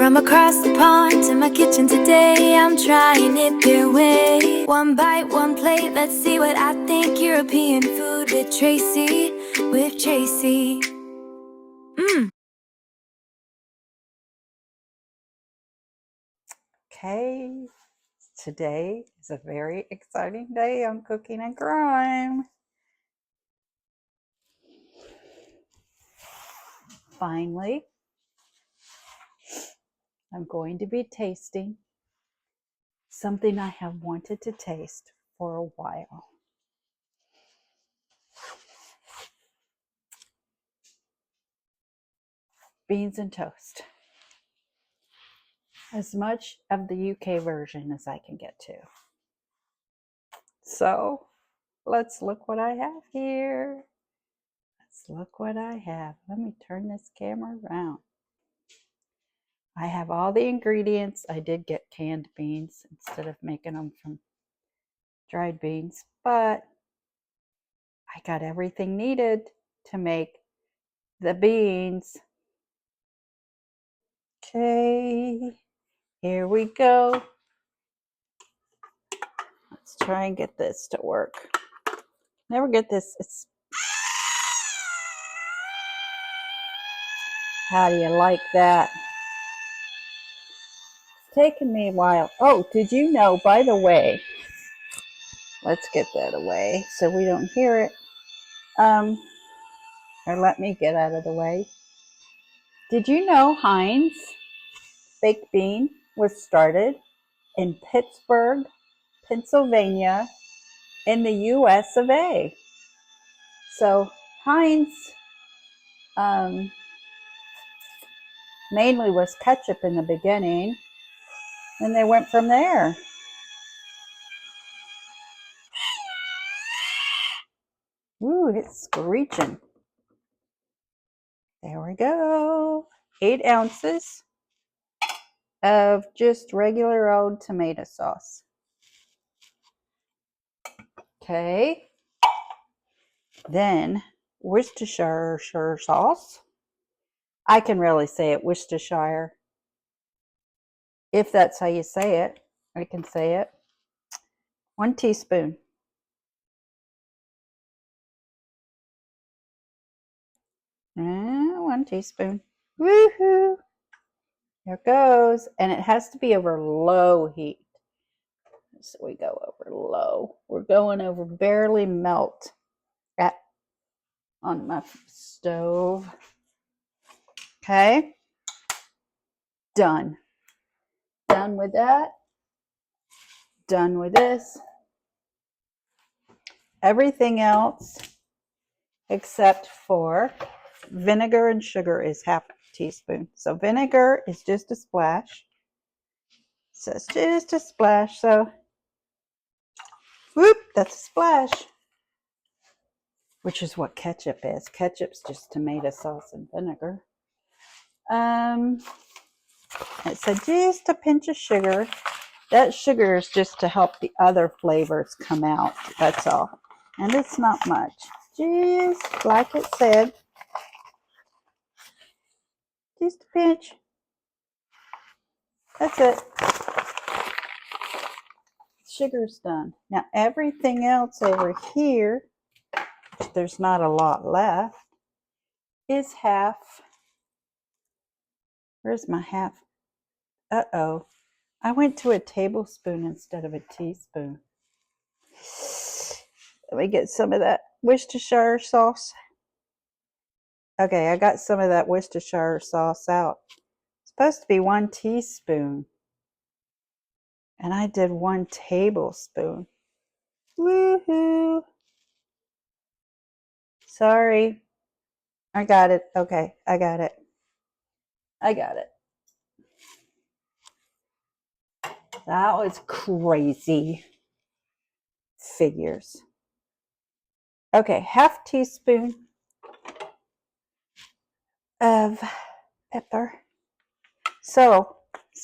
From across the pond to my kitchen today, I'm trying it their way. One bite, one plate, let's see what I think. European food with Tracy, Okay, today is a very exciting day on Cooking and Crime. Finally, I'm going to be tasting something I have wanted to taste for a while. Beans and toast. As much of the UK version as I can get to. So, let's look what I have here. Let's look what I have. Let me turn this camera around. I have all the ingredients. I did get canned beans instead of making them from dried beans, but I got everything needed to make the beans. Okay, here we go. Let's try and get this to work. Never get this. How do you like that? It's taken me a while. Oh, did you know, by the way, let's get that away so we don't hear it. Or let me get out of the way. Did you know Heinz baked bean was started in Pittsburgh, Pennsylvania, in the US of A? So Heinz mainly was ketchup in the beginning, and they went from there. Ooh, it's screeching. There we go. 8 ounces of just regular old tomato sauce. Okay. Then Worcestershire sauce. I can really say it, Worcestershire. If that's how you say it, I can say it. 1 teaspoon. And 1 teaspoon. Woohoo! There it goes. And it has to be over low heat. So we go over low. We're going over barely melt on my stove. Okay. Done. Done with that. Done with this. Everything else except for vinegar and sugar is half a teaspoon. So vinegar is just a splash. So it's just a splash. So whoop, that's a splash. Which is what ketchup is. Ketchup's just tomato sauce and vinegar. It said just a pinch of sugar. That sugar is just to help the other flavors come out. That's all. And it's not much. Just like it said. Just a pinch. That's it. Sugar's done. Now everything else over here, there's not a lot left, is half. Where's my half? Uh-oh. I went to a tablespoon instead of a teaspoon. Let me get some of that Worcestershire sauce. Okay, I got some of that Worcestershire sauce out. It's supposed to be 1 teaspoon. And I did 1 tablespoon. Woohoo! Sorry. I got it. Okay, I got it. I got it. That was crazy. Figures. Okay, half teaspoon of pepper. So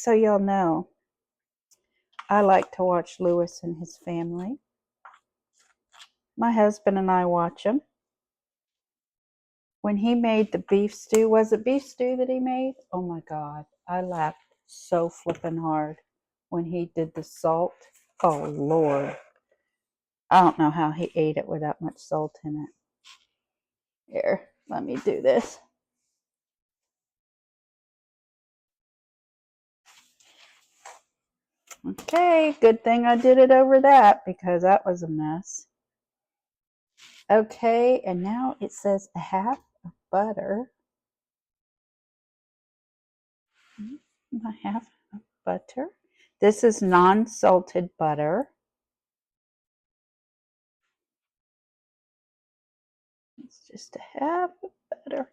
y'all know, I like to watch Lewis and his family. My husband and I watch him. When he made the beef stew, was it beef stew that he made? Oh my God, I laughed so flippin' hard when he did the salt. Oh, Lord. I don't know how he ate it without much salt in it. Here, let me do this. Okay, good thing I did it over that because that was a mess. Okay, and now it says a half of butter. A half of butter. This is non-salted butter. It's just a half of butter.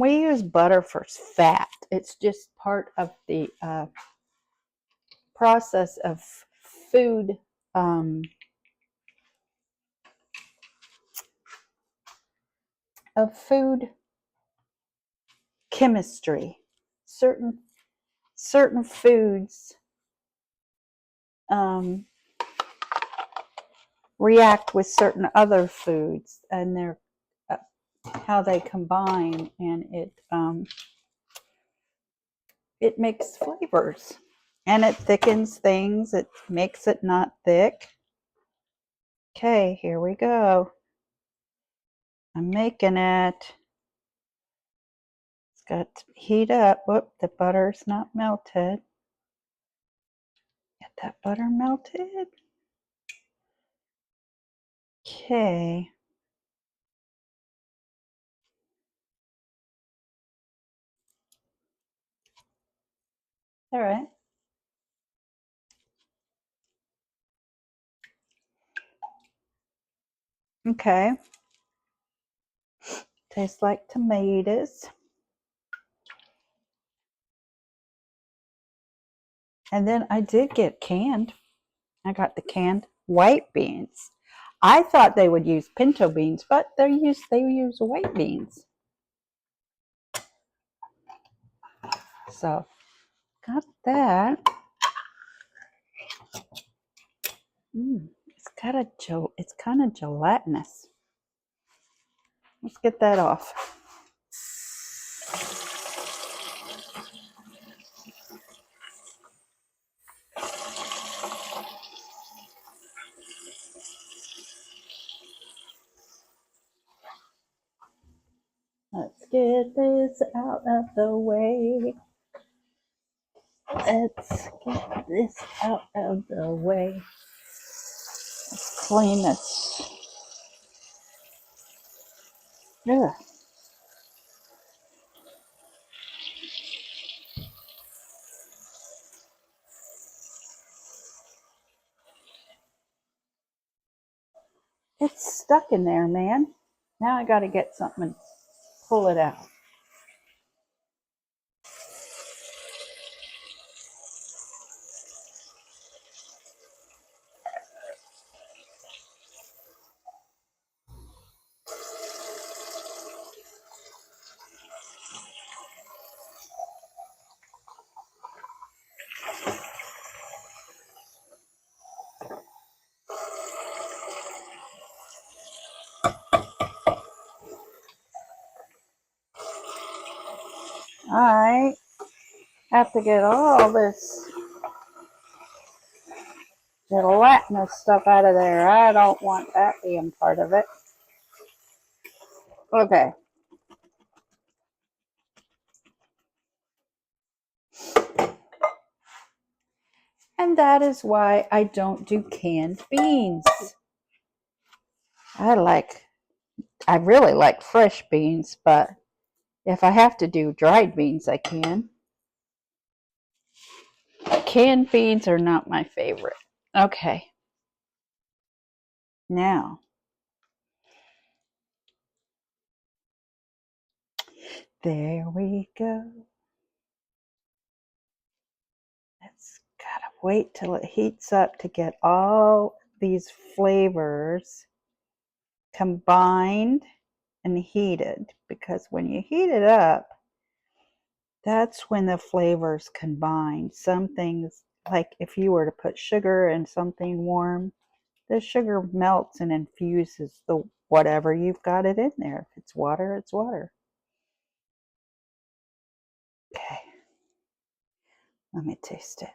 We use butter for fat. It's just part of the process of food chemistry. Certain foods react with certain other foods, and they're how they combine, and it makes flavors, and it thickens things. It makes it not thick. Okay, here we go. I'm making it. It's got to heat up. Whoop, the butter's not melted. Get that butter melted. Okay. All right. Okay. Tastes like tomatoes. And then I did get canned. I got the canned white beans. I thought they would use pinto beans, but they use white beans. So got that. It's kind of gelatinous. Let's get that off. Let's get this out of the way. Let's get this out of the way. Let's clean this. Ugh. It's stuck in there, man. Now I got to get something and pull it out. I have to get all this gelatinous stuff out of there. I don't want that being part of it. Okay. And that is why I don't do canned beans. I really like fresh beans, but if I have to do dried beans, I can. Canned beans are not my favorite. Okay. Now, there we go. It's gotta wait till it heats up to get all these flavors combined and heated, because when you heat it up, that's when the flavors combine. Some things, like if you were to put sugar in something warm, the sugar melts and infuses the whatever you've got it in there. If it's water, it's water. Okay. Let me taste it.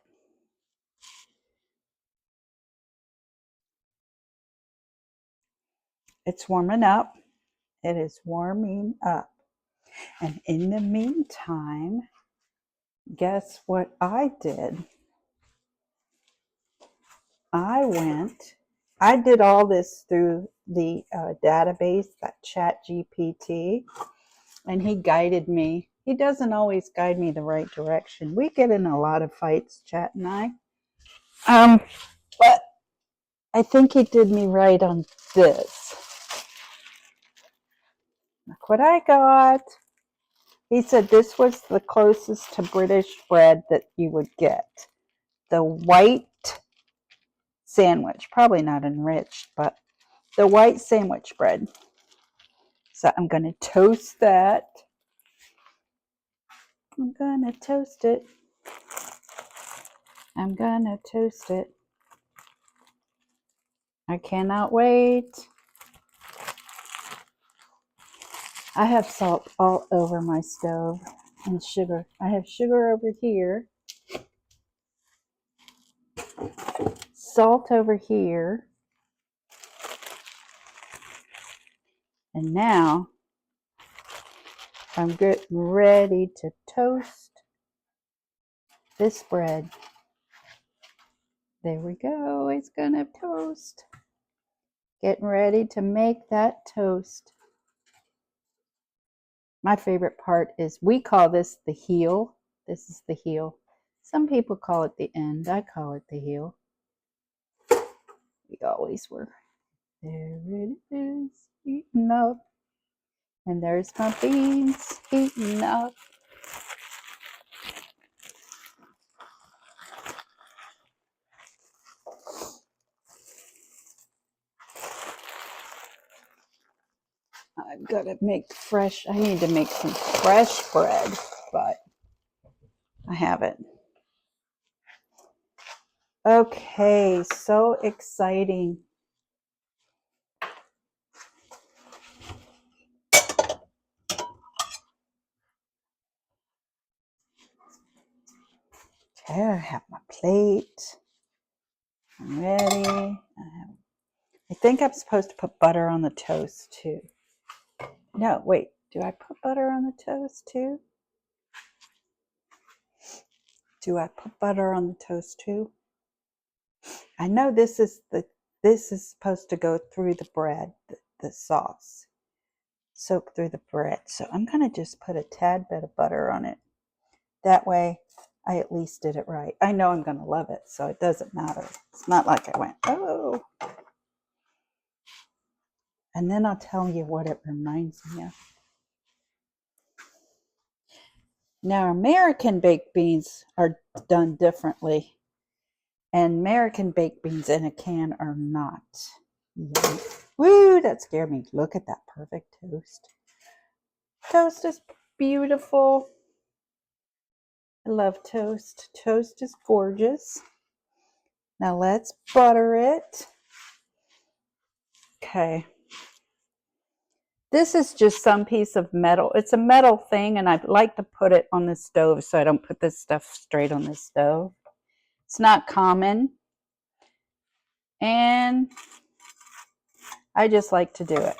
It's warming up. It is warming up. And in the meantime, guess what I did? I did all this through the database, that ChatGPT, and he guided me. He doesn't always guide me the right direction. We get in a lot of fights, Chat and I. But I think he did me right on this. Look what I got. He said this was the closest to British bread that you would get. The white sandwich, probably not enriched, but the white sandwich bread. So I'm going to toast that. I'm going to toast it. I'm going to toast it. I cannot wait. I have salt all over my stove and sugar. I have sugar over here. Salt over here. And now I'm getting ready to toast this bread. There we go. It's gonna toast. Getting ready to make that toast. My favorite part is we call this the heel. This is the heel. Some people call it the end. I call it the heel. We always were. There it is, eating up. And there's my beans eating up. I've got to make fresh. I need to make some fresh bread, but I haven't. Okay, so exciting. Okay, I have my plate. I'm ready. I think I'm supposed to put butter on the toast too. No, wait. Do I put butter on the toast too? Do I put butter on the toast too? I know this is supposed to go through the bread, the sauce. Soak through the bread. So I'm going to just put a tad bit of butter on it. That way I at least did it right. I know I'm going to love it, so it doesn't matter. It's not like I went, oh. And then I'll tell you what it reminds me of. Now, American baked beans are done differently. And American baked beans in a can are not. Yum. Woo, that scared me. Look at that perfect toast. Toast is beautiful. I love toast. Toast is gorgeous. Now let's butter it. Okay. This is just some piece of metal. It's a metal thing, and I like to put it on the stove so I don't put this stuff straight on the stove. It's not common. And I just like to do it.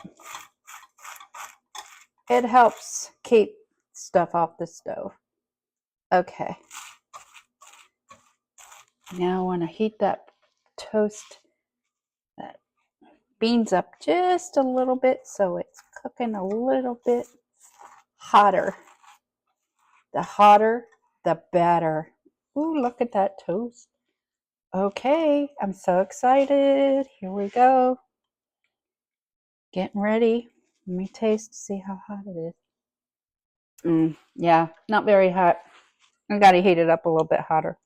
It helps keep stuff off the stove. Okay. Now I want to heat that toast, that beans up just a little bit so it's cooking a little bit hotter. The hotter, the better. Ooh, look at that toast. Okay, I'm so excited. Here we go. Getting ready. Let me taste to see how hot it is. Yeah, not very hot. I gotta heat it up a little bit hotter.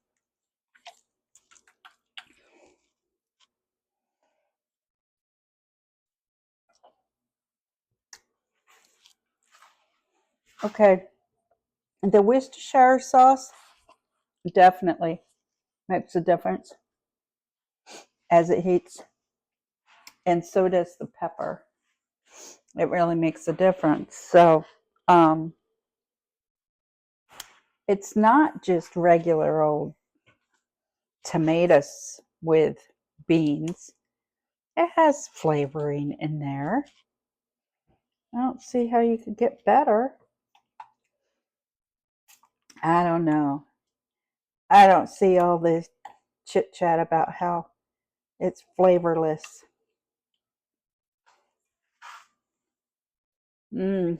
Okay, the Worcestershire sauce definitely makes a difference as it heats, and so does the pepper. It really makes a difference. So It's not just regular old tomatoes with beans. It has flavoring in there. I don't see how you could get better. I don't know. I don't see all this chit chat about how it's flavorless. Mm.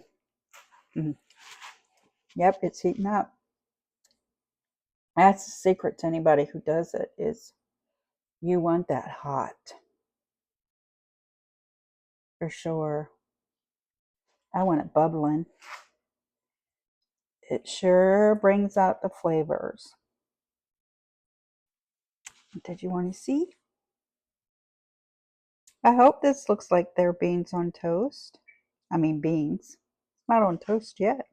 Mm. Yep, it's heating up. That's the secret to anybody who does it is you want that hot. For sure. I want it bubbling. It sure brings out the flavors. Did you want to see? I hope this looks like they're beans on toast. I mean beans. It's not on toast yet.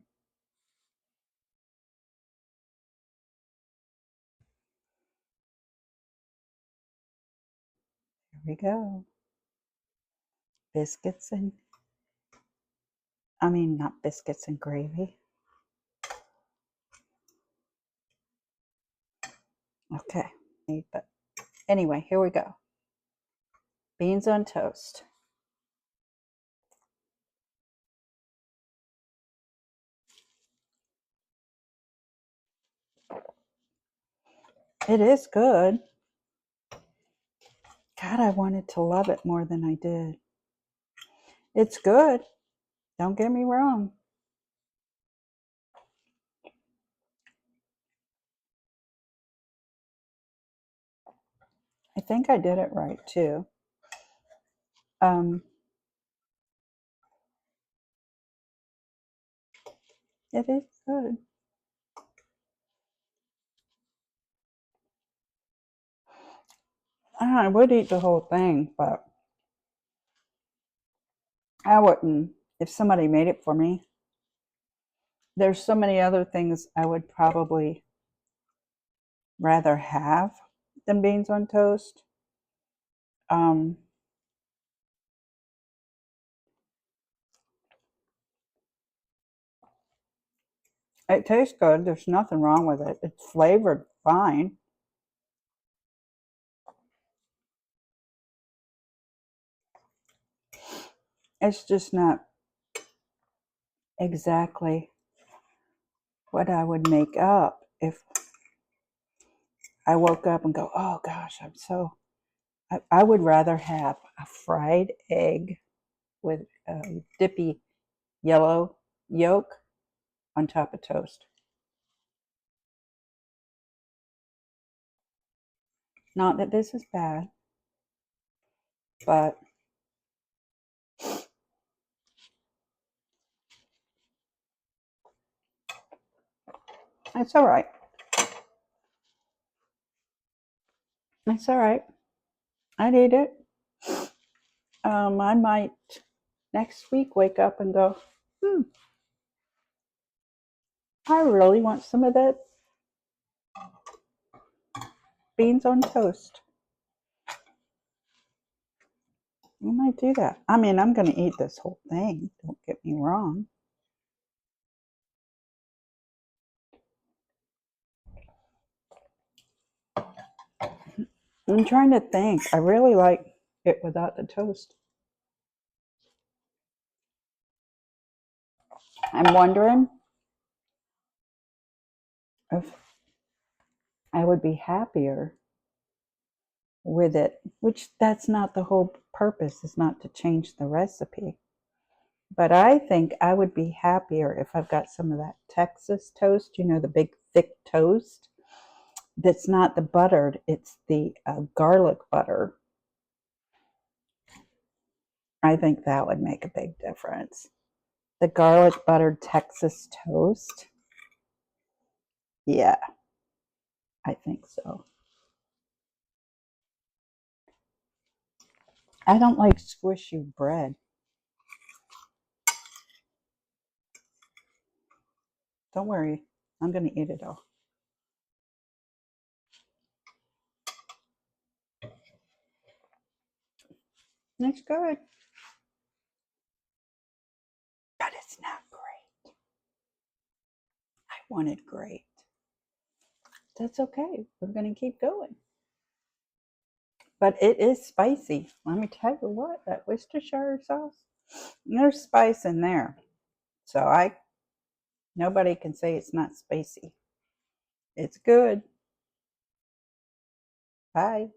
Here we go. Biscuits and, not biscuits and gravy. Okay. But anyway, here we go. Beans on toast. It is good. God, I wanted to love it more than I did. It's good. Don't get me wrong. I think I did it right too. It is good. I would eat the whole thing, but I wouldn't if somebody made it for me. There's so many other things I would probably rather have than beans on toast. Um, it tastes good. There's nothing wrong with it. It's flavored fine. It's just not exactly what I would make up if I woke up and go, oh gosh, I would rather have a fried egg with a dippy yellow yolk on top of toast. Not that this is bad, but it's all right. It's all right. I'd eat it. I might next week wake up and go, I really want some of that beans on toast. I might do that. I'm going to eat this whole thing. Don't get me wrong. I'm trying to think. I really like it without the toast. I'm wondering if I would be happier with it, which that's not the whole purpose, is not to change the recipe. But I think I would be happier if I've got some of that Texas toast, the big thick toast. That's not the buttered, it's the garlic butter. I think that would make a big difference. The garlic buttered Texas toast. Yeah, I think so. I don't like squishy bread. Don't worry, I'm going to eat it all. It's good, but it's not great. I wanted great. that's okay. We're going to keep going. But it is spicy. Let me tell you what, that Worcestershire sauce, there's spice in there. So nobody can say it's not spicy. It's good. Bye.